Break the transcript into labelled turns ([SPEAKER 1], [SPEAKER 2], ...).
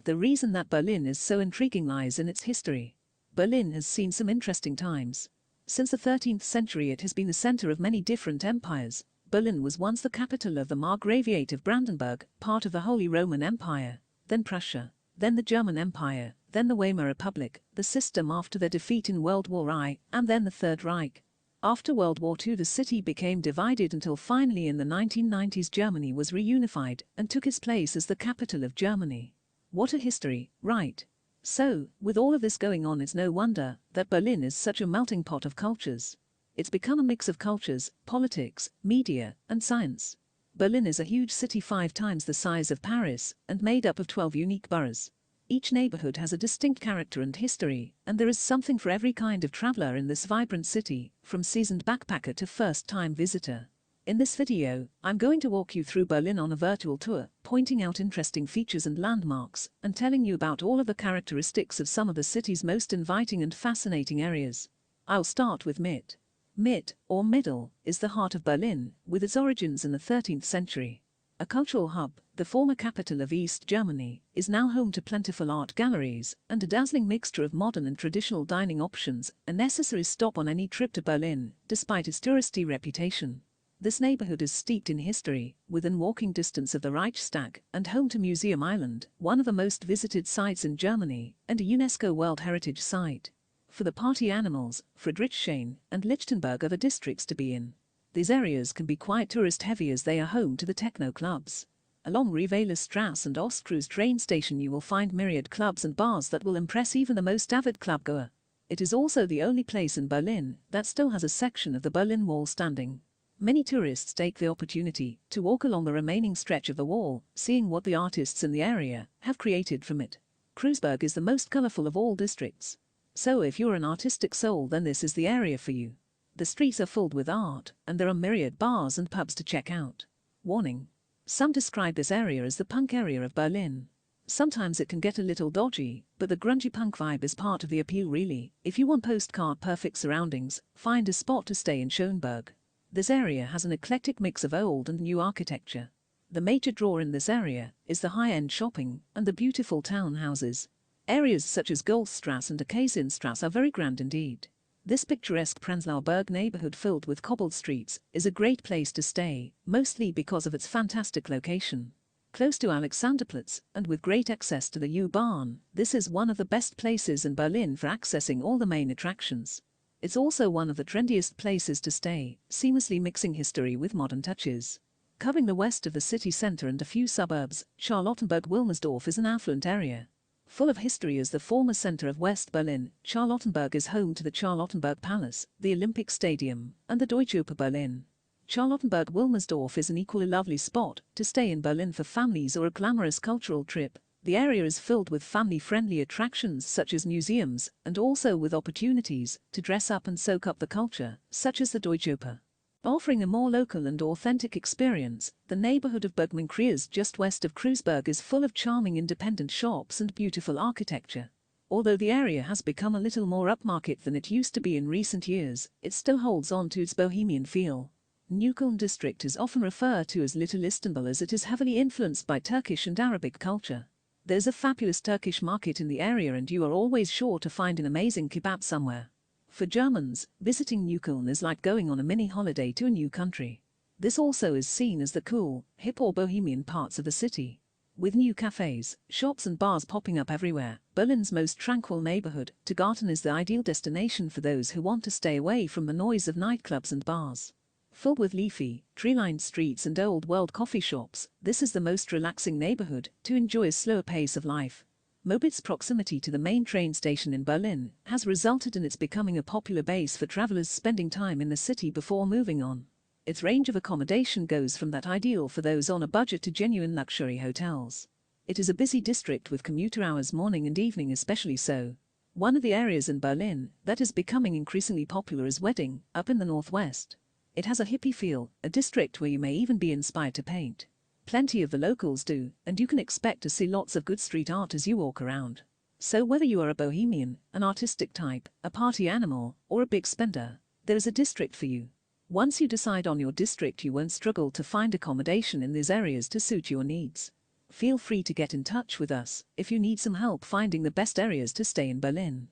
[SPEAKER 1] The reason that Berlin is so intriguing lies in its history. Berlin has seen some interesting times. Since the 13th century it has been the center of many different empires. Berlin was once the capital of the Margraviate of Brandenburg, part of the Holy Roman Empire, then Prussia, then the German Empire, then the Weimar Republic, the system after their defeat in World War I, and then the Third Reich. After World War II the city became divided until finally in the 1990s Germany was reunified and took its place as the capital of Germany. What a history, right? So, with all of this going on, it's no wonder that Berlin is such a melting pot of cultures. It's become a mix of cultures, politics, media, and science. Berlin is a huge city 5 times the size of Paris and made up of 12 unique boroughs. Each neighborhood has a distinct character and history, and there is something for every kind of traveler in this vibrant city, from seasoned backpacker to first-time visitor. In this video, I'm going to walk you through Berlin on a virtual tour, pointing out interesting features and landmarks, and telling you about all of the characteristics of some of the city's most inviting and fascinating areas. I'll start with Mitte. Mitte, or Middle, is the heart of Berlin, with its origins in the 13th century. A cultural hub, the former capital of East Germany, is now home to plentiful art galleries and a dazzling mixture of modern and traditional dining options, a necessary stop on any trip to Berlin, despite its touristy reputation. This neighborhood is steeped in history, within walking distance of the Reichstag, and home to Museum Island, one of the most visited sites in Germany, and a UNESCO World Heritage Site. For the party animals, Friedrichshain and Lichtenberg are the districts to be in. These areas can be quite tourist-heavy as they are home to the techno clubs. Along Strasse and Ostkreuz train station you will find myriad clubs and bars that will impress even the most avid clubgoer. It is also the only place in Berlin that still has a section of the Berlin Wall standing. Many tourists take the opportunity to walk along the remaining stretch of the wall, seeing what the artists in the area have created from it. Kreuzberg is the most colorful of all districts. So if you're an artistic soul, then this is the area for you. The streets are filled with art, and there are myriad bars and pubs to check out. Warning: some describe this area as the punk area of Berlin. Sometimes it can get a little dodgy, but the grungy punk vibe is part of the appeal really. If you want postcard-perfect surroundings, find a spot to stay in Schöneberg. This area has an eclectic mix of old and new architecture. The major draw in this area is the high-end shopping and the beautiful townhouses. Areas such as Goldstrasse and Akazienstrasse are very grand indeed. This picturesque Prenzlauer Berg neighborhood filled with cobbled streets is a great place to stay, mostly because of its fantastic location. Close to Alexanderplatz and with great access to the U-Bahn, this is one of the best places in Berlin for accessing all the main attractions. It's also one of the trendiest places to stay, seamlessly mixing history with modern touches. Covering the west of the city center and a few suburbs, Charlottenburg-Wilmersdorf is an affluent area. Full of history as the former center of West Berlin, Charlottenburg is home to the Charlottenburg Palace, the Olympic Stadium, and the Deutsche Oper Berlin. Charlottenburg-Wilmersdorf is an equally lovely spot to stay in Berlin for families or a glamorous cultural trip. The area is filled with family-friendly attractions such as museums, and also with opportunities to dress up and soak up the culture, such as the Deutsche Oper. Offering a more local and authentic experience, the neighborhood of Bergmannkiez just west of Kreuzberg is full of charming independent shops and beautiful architecture. Although the area has become a little more upmarket than it used to be in recent years, it still holds on to its bohemian feel. Neukolln district is often referred to as Little Istanbul as it is heavily influenced by Turkish and Arabic culture. There's a fabulous Turkish market in the area and you are always sure to find an amazing kebab somewhere. For Germans, visiting Neukolln is like going on a mini holiday to a new country. This also is seen as the cool, hip or bohemian parts of the city. With new cafes, shops and bars popping up everywhere, Berlin's most tranquil neighborhood, Tiergarten is the ideal destination for those who want to stay away from the noise of nightclubs and bars. Filled with leafy, tree-lined streets and old-world coffee shops, this is the most relaxing neighborhood to enjoy a slower pace of life. Moabit's proximity to the main train station in Berlin has resulted in its becoming a popular base for travelers spending time in the city before moving on. Its range of accommodation goes from that ideal for those on a budget to genuine luxury hotels. It is a busy district with commuter hours morning and evening especially so. One of the areas in Berlin that is becoming increasingly popular is Wedding, up in the northwest. It has a hippie feel, a district where you may even be inspired to paint. Plenty of the locals do, and you can expect to see lots of good street art as you walk around. So whether you are a bohemian, an artistic type, a party animal, or a big spender, there is a district for you. Once you decide on your district, you won't struggle to find accommodation in these areas to suit your needs. Feel free to get in touch with us if you need some help finding the best areas to stay in Berlin.